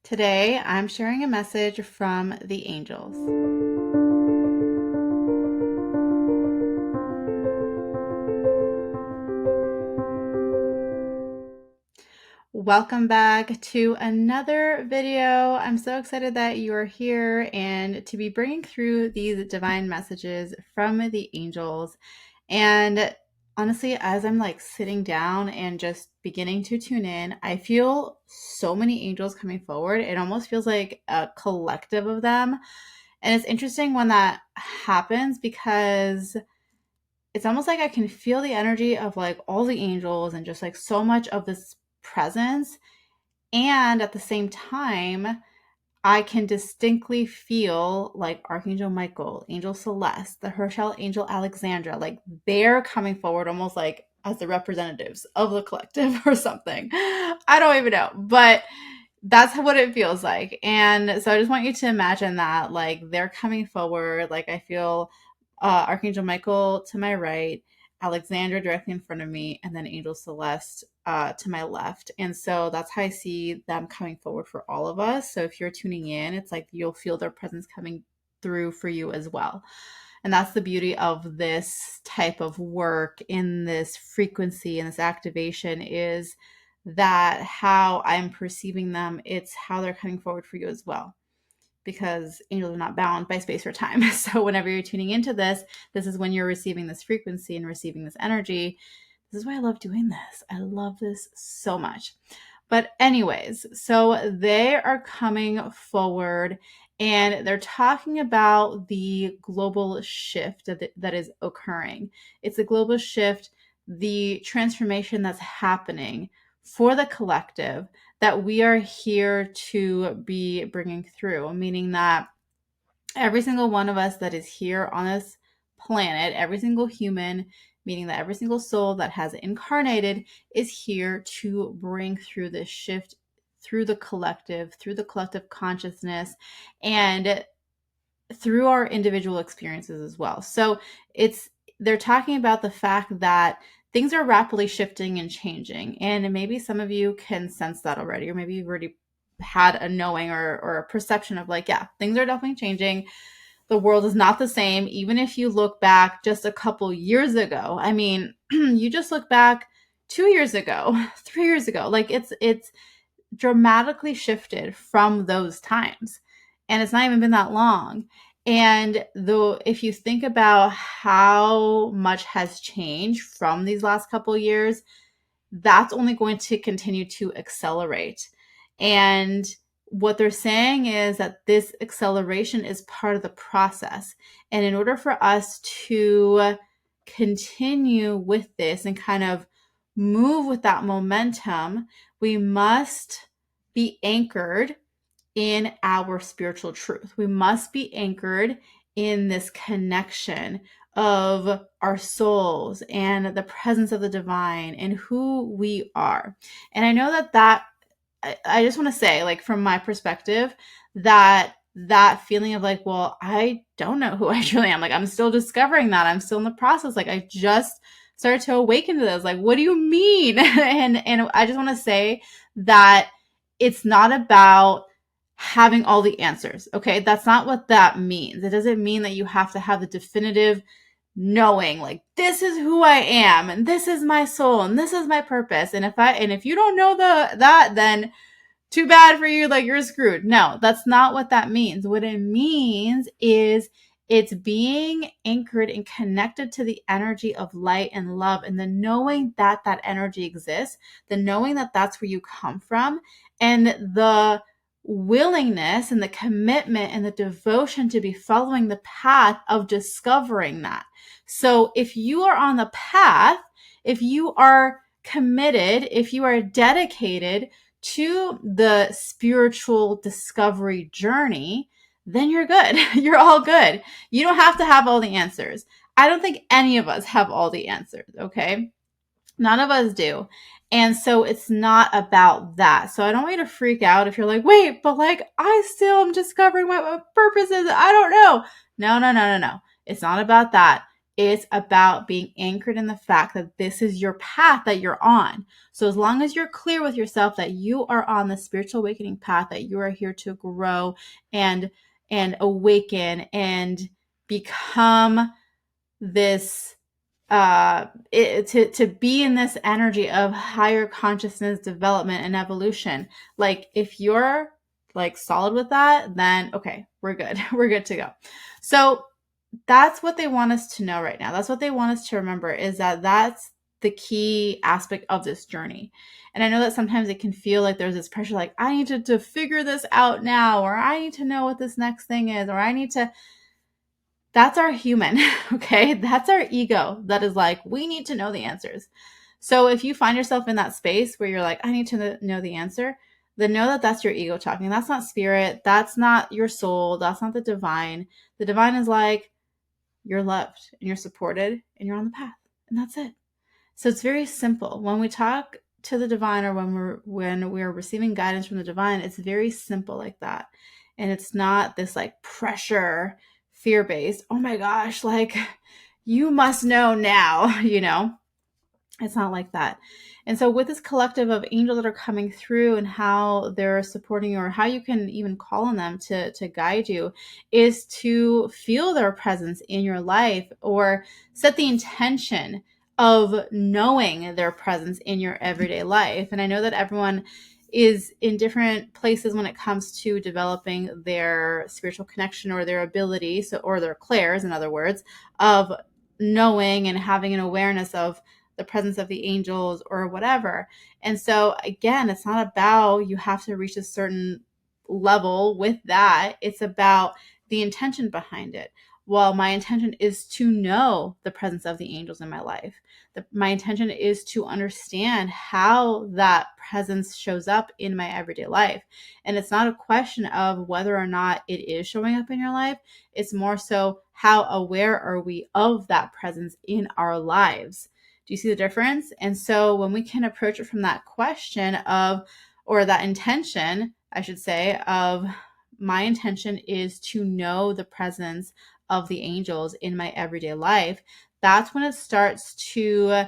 Today, I'm sharing a message from the angels. Welcome back to another video. I'm so excited that you are here and to be bringing through these divine messages from the angels. And honestly, as I'm like sitting down and just beginning to tune in, I feel so many angels coming forward. It almost feels like a collective of them. And it's interesting when that happens because it's almost like I can feel the energy of like all the angels and just like so much of this presence. And at the same time, I can distinctly feel like Archangel Michael, Angel Celeste, the Herschiel Angel Alexandra, like they're coming forward almost like as the representatives of the collective or something. I don't even know, but that's what it feels like. And so I just want you to imagine that like they're coming forward. Like I feel Archangel Michael to my right, Alexandra directly in front of me, and then Angel Celeste to my left. And so that's how I see them coming forward for all of us. So if you're tuning in, it's like you'll feel their presence coming through for you as well. And that's the beauty of this type of work in this frequency and this activation is that how I'm perceiving them, it's how they're coming forward for you as well. Because angels are not bound by space or time. So whenever you're tuning into this, this is when you're receiving this frequency and receiving this energy. This is why I love doing this. I love this so much. But anyways, so they are coming forward and they're talking about the global shift that is occurring. It's a global shift, the transformation that's happening for the collective that we are here to be bringing through, meaning that every single one of us that is here on this planet, every single human, meaning that every single soul that has incarnated is here to bring through this shift through the collective consciousness, and through our individual experiences as well. So they're talking about the fact that things are rapidly shifting and changing. And maybe some of you can sense that already, or maybe you've already had a knowing or a perception of like, yeah, things are definitely changing. The world is not the same. Even if you look back just a couple years ago, I mean, you just look back 2 years ago, 3 years ago, like it's dramatically shifted from those times. And it's not even been that long. And though, if you think about how much has changed from these last couple of years, that's only going to continue to accelerate. And what they're saying is that this acceleration is part of the process. And in order for us to continue with this and kind of move with that momentum, we must be anchored in our spiritual truth. We must be anchored in this connection of our souls and the presence of the divine and who we are. And I know that I just want to say, like, from my perspective, that feeling of like, well, I don't know who I truly am. Like, I'm still discovering that. I'm still in the process. Like, I just started to awaken to this. Like, what do you mean? And I just want to say that it's not about having all the answers. Okay. That's not what that means. It doesn't mean that you have to have the definitive knowing like this is who I am and this is my soul and this is my purpose. And if you don't know that, then too bad for you, like you're screwed. No, that's not what that means. What it means is it's being anchored and connected to the energy of light and love, and the knowing that that energy exists, the knowing that that's where you come from, and the willingness and the commitment and the devotion to be following the path of discovering that. So if you are on the path, if you are committed, if you are dedicated to the spiritual discovery journey, then you're good. You're all good. You don't have to have all the answers. I don't think any of us have all the answers, okay? None of us do. And so it's not about that. So I don't want you to freak out if you're like, wait, but like I still am discovering what my purpose is. I don't know. No. It's not about that. It's about being anchored in the fact that this is your path that you're on. So as long as you're clear with yourself that you are on the spiritual awakening path, that you are here to grow and awaken and become this to be in this energy of higher consciousness development and evolution. Like if you're like solid with that, then okay, we're good. We're good to go. So that's what they want us to know right now. That's what they want us to remember, is that that's the key aspect of this journey. And I know that sometimes it can feel like there's this pressure, like I need to figure this out now, or I need to know what this next thing is, or I need to. That's our human, okay? That's our ego that is like, we need to know the answers. So if you find yourself in that space where you're like, I need to know the answer, then know that that's your ego talking. That's not spirit. That's not your soul. That's not the divine. The divine is like, you're loved and you're supported and you're on the path. And that's it. So it's very simple. When we talk to the divine, or when we're receiving guidance from the divine, it's very simple like that. And it's not this like pressure, fear-based, oh my gosh, like you must know now, you know? It's not like that. And so with this collective of angels that are coming through and how they're supporting you, or how you can even call on them to guide you, is to feel their presence in your life, or set the intention of knowing their presence in your everyday life. And I know that everyone is in different places when it comes to developing their spiritual connection, or their ability, or their clairs, in other words, of knowing and having an awareness of the presence of the angels or whatever. And so again, it's not about you have to reach a certain level with that. It's about the intention behind it. Well, my intention is to know the presence of the angels in my life. My intention is to understand how that presence shows up in my everyday life. And it's not a question of whether or not it is showing up in your life. It's more so, how aware are we of that presence in our lives? Do you see the difference? And so when we can approach it from that question of, or that intention, I should say, of my intention is to know the presence of the angels in my everyday life, that's when it starts to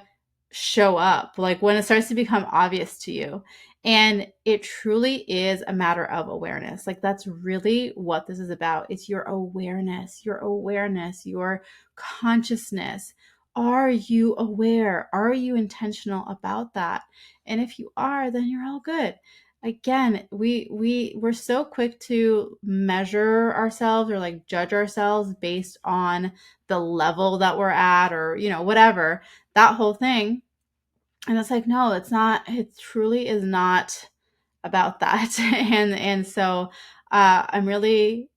show up, like when it starts to become obvious to you. And it truly is a matter of awareness. Like that's really what this is about. It's your awareness, your consciousness. Are you aware? Are you intentional about that? And if you are, then you're all good. Again, we're so quick to measure ourselves, or like judge ourselves based on the level that we're at, or whatever, that whole thing. And it's like, no, it's not. It truly is not about that. And so I'm really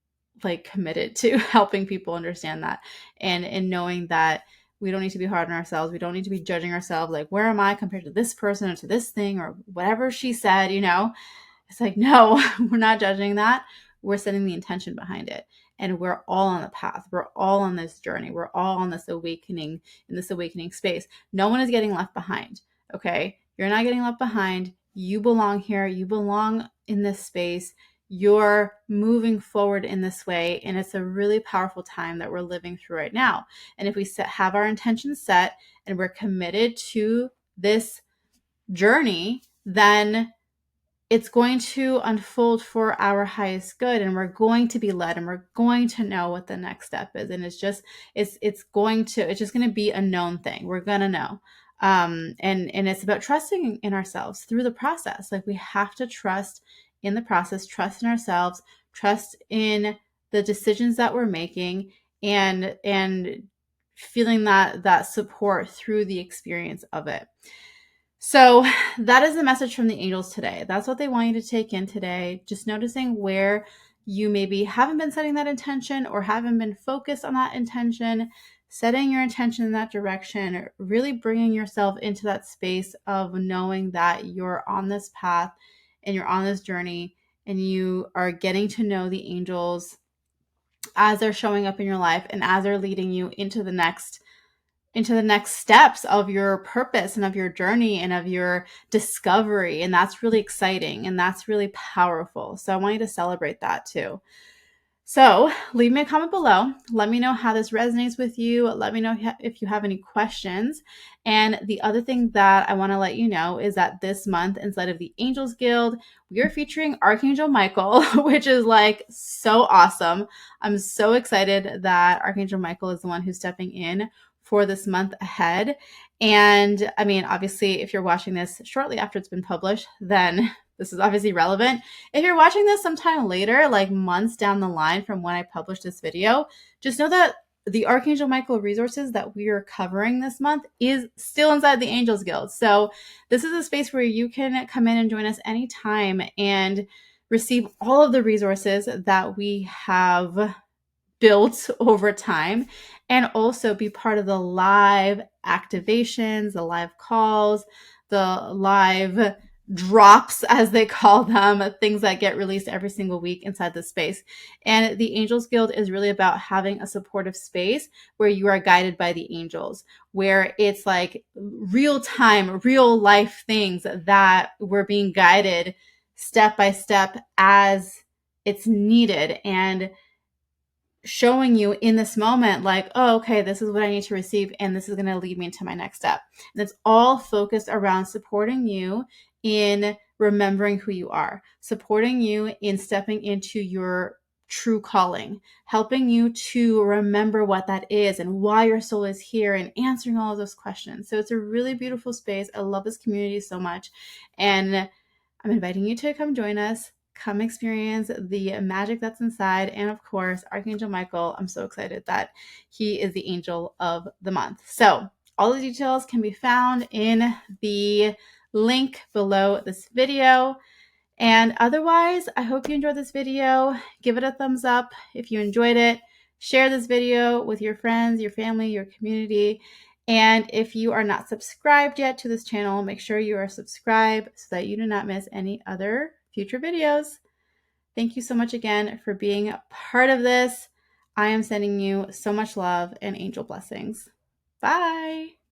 like committed to helping people understand that, and knowing that we don't need to be hard on ourselves. We don't need to be judging ourselves like, where am I compared to this person, or to this thing, or whatever she said, It's like, no, we're not judging that. We're setting the intention behind it. And we're all on the path. We're all on this journey. We're all on this awakening, in this awakening space. No one is getting left behind. Okay. You're not getting left behind. You belong here. You belong in this space. You're moving forward in this way. And it's a really powerful time that we're living through right now. And if we have our intentions set, and we're committed to this journey, then it's going to unfold for our highest good, and we're going to be led, and we're going to know what the next step is. And it's just going to be a known thing. We're going to know. And it's about trusting in ourselves through the process. Like we have to trust in the process, trust in ourselves, trust in the decisions that we're making, and feeling that support through the experience of it. So that is the message from the angels today. That's what they want you to take in today. Just noticing where you maybe haven't been setting that intention, or haven't been focused on that intention, setting your intention in that direction, really bringing yourself into that space of knowing that you're on this path and you're on this journey, and you are getting to know the angels as they're showing up in your life, and as they're leading you into the next steps of your purpose, and of your journey, and of your discovery. And that's really exciting, and that's really powerful. So I want you to celebrate that too. So leave me a comment below. Let me know how this resonates with you. Let me know if you have any questions. And the other thing that I want to let you know is that this month, inside of the Angels Guild, we are featuring Archangel Michael, which is like so awesome. I'm so excited that Archangel Michael is the one who's stepping in for this month ahead. And I mean, obviously, if you're watching this shortly after it's been published, then this is obviously relevant. If you're watching this sometime later, like months down the line from when I published this video, just know that the Archangel Michael resources that we are covering this month is still inside the Angels Guild. So this is a space where you can come in and join us anytime and receive all of the resources that we have built over time, and also be part of the live activations, the live calls, the live drops, as they call them, things that get released every single week inside the space. And the Angels Guild is really about having a supportive space where you are guided by the angels, where it's like real time, real life things that we're being guided step by step as it's needed, and showing you in this moment, like, oh, okay, this is what I need to receive, and this is going to lead me into my next step. And it's all focused around supporting you in remembering who you are, supporting you in stepping into your true calling, helping you to remember what that is and why your soul is here, and answering all of those questions. So it's a really beautiful space. I love this community so much. And I'm inviting you to come join us. Come experience the magic that's inside. And of course, Archangel Michael, I'm so excited that he is the angel of the month. So all the details can be found in the link below this video. And otherwise, I hope you enjoyed this video. Give it a thumbs up if you enjoyed it. Share this video with your friends, your family, your community. And if you are not subscribed yet to this channel, make sure you are subscribed so that you do not miss any other future videos. Thank you so much again for being a part of this. I am sending you so much love and angel blessings. Bye.